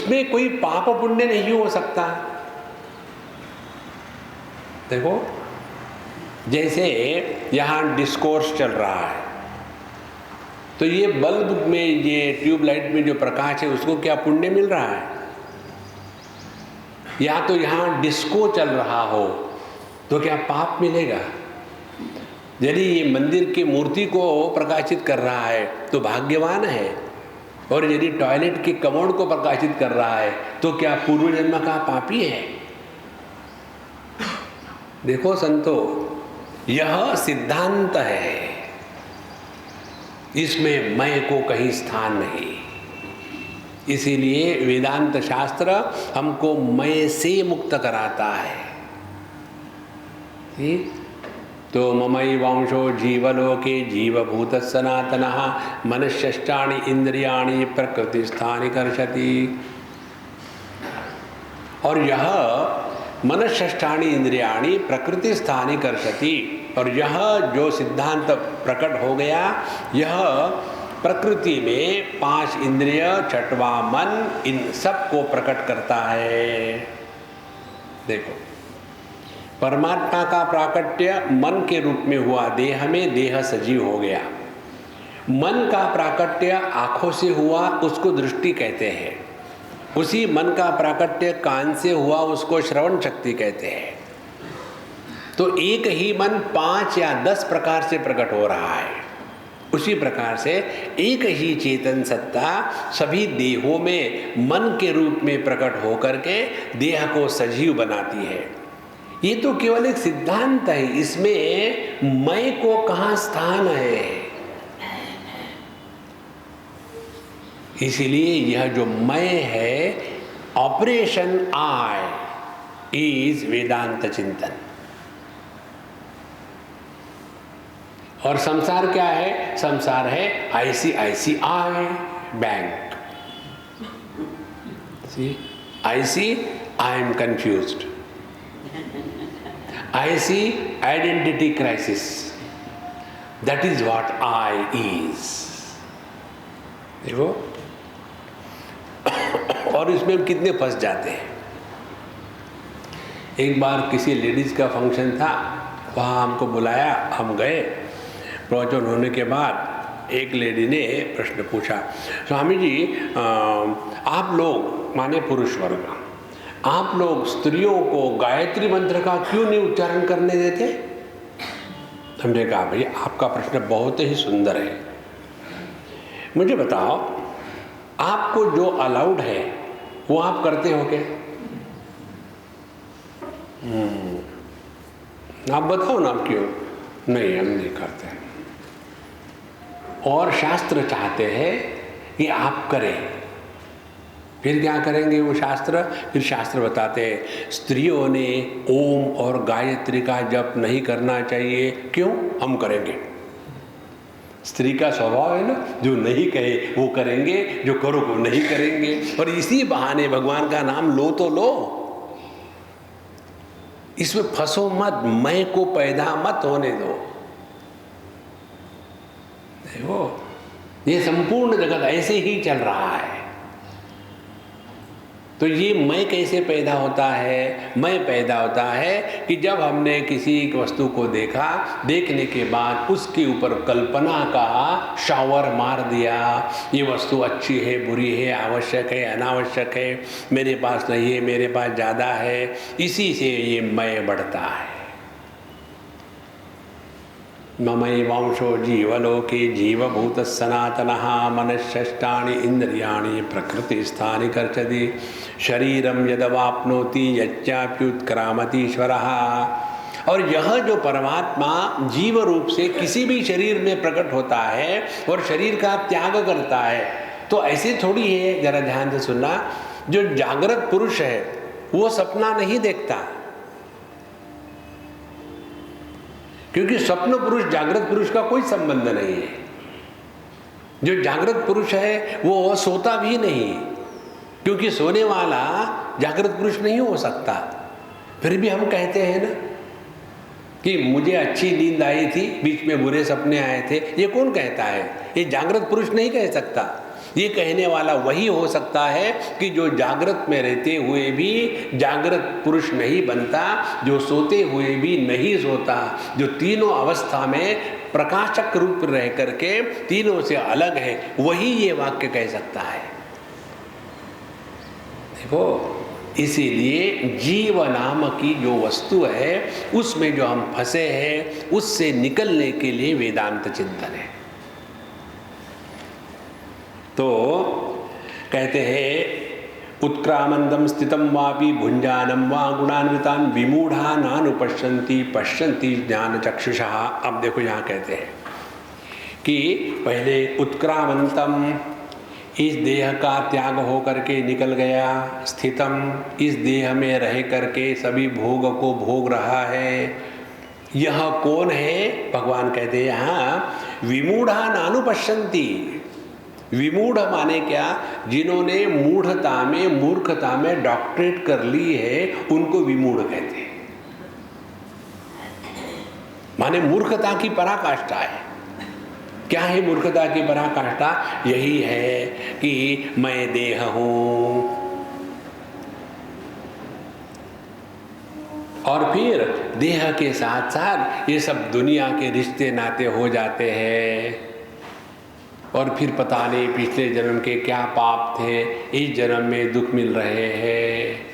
उसमें कोई पाप पुण्य नहीं हो सकता। देखो, जैसे यहाँ डिस्कोर्स चल रहा है, तो ये बल्ब में, ये ट्यूबलाइट में जो प्रकाश है, उसको क्या पुण्य मिल रहा है? या तो यहाँ डिस्को चल रहा हो तो क्या पाप मिलेगा? यदि ये मंदिर की मूर्ति को प्रकाशित कर रहा है तो भाग्यवान है, और यदि टॉयलेट की कमोड को प्रकाशित कर रहा है तो क्या पूर्व जन्म का पापी है? देखो संतो, यह सिद्धांत है, इसमें मैं को कहीं स्थान नहीं। इसीलिए वेदांत शास्त्र हमको मैं से मुक्त कराता है। ठीक? तो ममई वंशो जीवलोके जीवभूत सनातनः मनश्चष्टानि इंद्रियाणि प्रकृतिस्थानि कर्षति। और यह मनश्चष्टानि इंद्रियाणि प्रकृतिस्थानि कर्षति, और यह जो सिद्धांत प्रकट हो गया, यह प्रकृति में 5 इंद्रिय, 6वां मन, इन सब को प्रकट करता है। देखो, परमात्मा का प्राकट्य मन के रूप में हुआ देह में, देह सजीव हो गया। मन का प्राकट्य आंखों से हुआ, उसको दृष्टि कहते हैं। उसी मन का प्राकट्य कान से हुआ, उसको श्रवण शक्ति कहते हैं। तो एक ही मन 5 या 10 प्रकार से प्रकट हो रहा है। उसी प्रकार से एक ही चेतन सत्ता सभी देहों में मन के रूप में प्रकट होकर के देह को सजीव बनाती है। ये तो केवल एक सिद्धांत है, इसमें मैं को कहाँ स्थान है। इसीलिए यह जो मैं है, ऑपरेशन आई इज वेदांत चिंतन। और संसार क्या है? संसार है ICICI bank. I see I am confused. I see identity crisis. That is what I is. देखो, और इसमें हम कितने फंस जाते हैं। एक बार किसी लेडीज का फंक्शन था, वहाँ हमको बुलाया, हम गए। प्रवचन होने के बाद एक लेडी ने प्रश्न पूछा, स्वामी जी, आप लोग माने पुरुष वर्ग, आप लोग स्त्रियों को गायत्री मंत्र का क्यों नहीं उच्चारण करने देते? हमने कहा, भाई आपका प्रश्न बहुत ही सुंदर है, मुझे बताओ आपको जो अलाउड है वो आप करते हो क्या? आप बताओ ना, आप क्यों? नहीं, हम नहीं करते। और शास्त्र चाहते हैं कि आप करें। फिर क्या करेंगे वो शास्त्र? फिर शास्त्र बताते हैं स्त्रियों ने ओम और गायत्री का जप नहीं करना चाहिए। क्यों? हम करेंगे। स्त्री का स्वभाव है ना, जो नहीं कहे वो करेंगे, जो करो वो नहीं करेंगे। और इसी बहाने भगवान का नाम लो तो लो, इसमें फंसो मत, मैं को पैदा मत होने दो। देखो, ये संपूर्ण जगत ऐसे ही चल रहा है। तो ये मैं कैसे पैदा होता है? मैं पैदा होता है कि जब हमने किसी वस्तु को देखा, देखने के बाद उसके ऊपर कल्पना का शावर मार दिया। ये वस्तु अच्छी है, बुरी है, आवश्यक है, अनावश्यक है, मेरे पास नहीं है, मेरे पास ज़्यादा है। इसी से ये मैं बढ़ता है। ममई वंशो जीवलोके जीवभूत सनातनः मनश्चष्टानि इंद्रियाणि प्रकृतिस्थानि कर्षति शरीरम यदवाप्नोति यच्चाप्युत्क्रामतीश्वरः। और यह जो परमात्मा जीव रूप से किसी भी शरीर में प्रकट होता है और शरीर का त्याग करता है, तो ऐसे थोड़ी है, जरा ध्यान से सुनना, जो जागृत पुरुष है वो सपना नहीं देखता, क्योंकि स्वप्न पुरुष जागृत पुरुष का कोई संबंध नहीं है। जो जागृत पुरुष है वो सोता भी नहीं, क्योंकि सोने वाला जागृत पुरुष नहीं हो सकता। फिर भी हम कहते हैं ना कि मुझे अच्छी नींद आई थी, बीच में बुरे सपने आए थे। ये कौन कहता है? ये जागृत पुरुष नहीं कह सकता। ये कहने वाला वही हो सकता है कि जो जागृत में रहते हुए भी जागृत पुरुष नहीं बनता, जो सोते हुए भी नहीं सोता, जो तीनों अवस्था में प्रकाशक रूप रह करके तीनों से अलग है, वही ये वाक्य कह सकता है। देखो, इसीलिए जीव नाम की जो वस्तु है उसमें जो हम फंसे हैं, उससे निकलने के लिए वेदांत चिंतन है। तो कहते हैं उत्क्रामंदम स्थितम वापि भुंजानम वा गुणान्वितान विमूढ़ा नानुपश्यन्ति पश्यन्ति ज्ञान चक्षुषा। अब देखो यहाँ कहते हैं कि पहले उत्क्रामंतम, इस देह का त्याग हो करके निकल गया, स्थितम, इस देह में रह करके सभी भोग को भोग रहा है। यह कौन है? भगवान कहते हैं यहाँ विमूढ़ा नानुपश्यन्ति। विमूढ़ माने क्या? जिन्होंने मूढ़ता में, मूर्खता में डॉक्टरेट कर ली है, उनको विमूढ़ कहते हैं। माने मूर्खता की पराकाष्ठा है। क्या है मूर्खता की पराकाष्ठा? यही है कि मैं देह हूं, और फिर देह के साथ साथ ये सब दुनिया के रिश्ते नाते हो जाते हैं, और फिर पता नहीं पिछले जन्म के क्या पाप थे, इस जन्म में दुख मिल रहे हैं।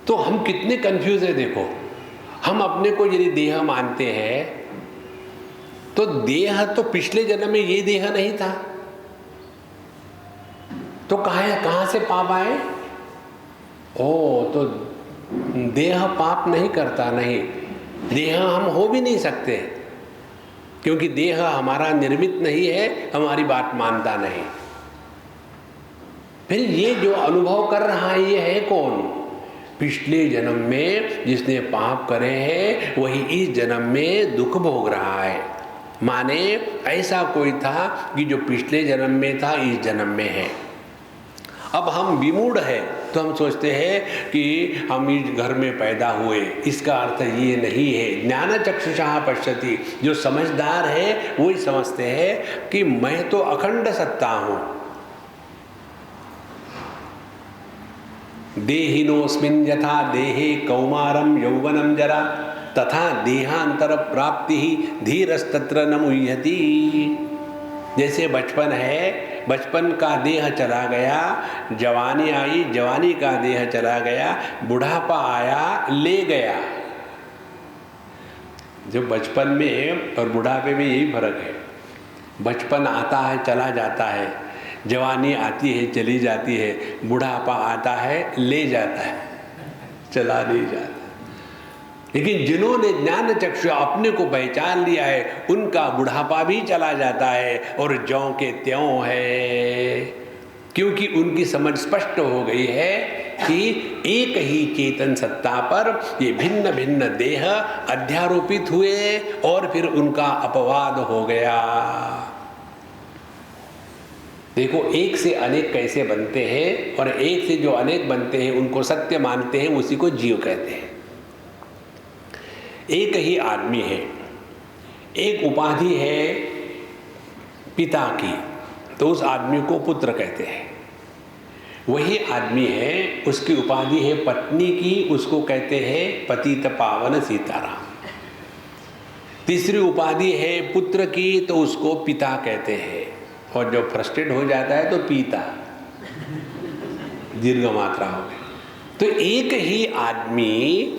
तो हम कितने कंफ्यूज है। देखो, हम अपने को यदि देह मानते हैं तो देह तो पिछले जन्म में ये देह नहीं था, तो कहां से पाप आए? ओ, तो देह पाप नहीं करता। नहीं, देह हम हो भी नहीं सकते, क्योंकि देह हमारा निर्मित नहीं है, हमारी बात मानता नहीं। फिर ये जो अनुभव कर रहा है, ये है कौन? पिछले जन्म में जिसने पाप करे हैं वही इस जन्म में दुख भोग रहा है। माने ऐसा कोई था कि जो पिछले जन्म में था, इस जन्म में है। अब हम विमूढ़ है तो हम सोचते हैं कि हम इस घर में पैदा हुए, इसका अर्थ ये नहीं है। ज्ञान चक्षुषा पश्यति, जो समझदार है वही समझते हैं कि मैं तो अखंड सत्ता हूं। देहिनोस्मिन् यथा देहे कौमारम यौवनम जरा तथा देहांतर प्राप्ति ही धीरस्तत्र न मुह्यति। जैसे बचपन है, बचपन का देह चला गया, जवानी आई, जवानी का देह चला गया, बुढ़ापा आया, ले गया। जो बचपन में और बुढ़ापे में यही फर्क है। बचपन आता है, चला जाता है, जवानी आती है, चली जाती है, बुढ़ापा आता है, ले जाता है, चला नहीं जाता। लेकिन जिन्होंने ज्ञान चक्षु अपने को पहचान लिया है, उनका बुढ़ापा भी चला जाता है और ज्यों के त्यों है, क्योंकि उनकी समझ स्पष्ट हो गई है कि एक ही चेतन सत्ता पर ये भिन्न भिन्न देह अध्यारोपित हुए और फिर उनका अपवाद हो गया। देखो, एक से अनेक कैसे बनते हैं, और एक से जो अनेक बनते हैं उनको सत्य मानते हैं, उसी को जीव कहते हैं। एक ही आदमी है, एक उपाधि है पिता की, तो उस आदमी को पुत्र कहते हैं। वही आदमी है, उसकी उपाधि है पत्नी की, उसको कहते हैं पतित पावन सीताराम। तीसरी उपाधि है पुत्र की, तो उसको पिता कहते हैं, और जो फ्रस्ट्रेट हो जाता है तो पीता, दीर्घ मात्रा हो गई। तो एक ही आदमी